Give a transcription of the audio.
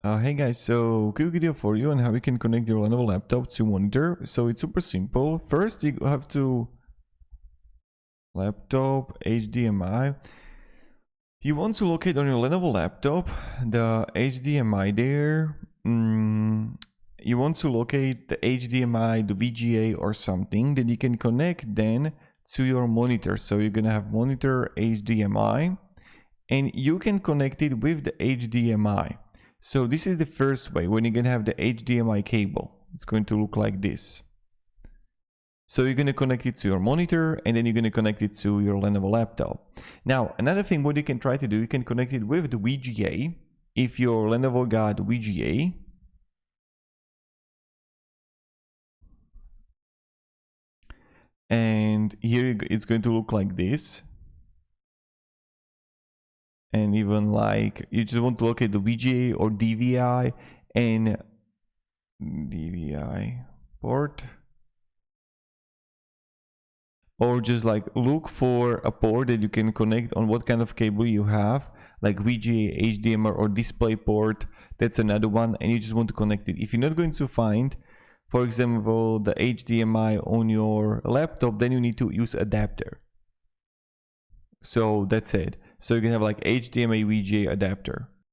Hey guys, so quick video for you on how you can connect your Lenovo laptop to monitor. So it's super simple. First, you have to laptop HDMI. You want to locate on your Lenovo laptop the HDMI there. You want to locate the HDMI, the VGA or something that you can connect then to your monitor. So you're gonna have monitor HDMI and you can connect it with the HDMI. So this is the first way when you're gonna have the HDMI cable. It's going to look like this. So you're gonna connect it to your monitor and then you're gonna connect it to your Lenovo laptop. Now, another thing what you can try to do, you can connect it with the VGA. If your Lenovo got VGA, and here it's going to look like this. And even like you just want to locate the VGA or DVI and DVI port, or just like look for a port that you can connect on what kind of cable you have, like VGA, HDMI or display port. That's another one, and you just want to connect it. If you're not going to find, for example, the HDMI on your laptop, then you need to use adapter. So that's it. So you can have like HDMI VGA adapter.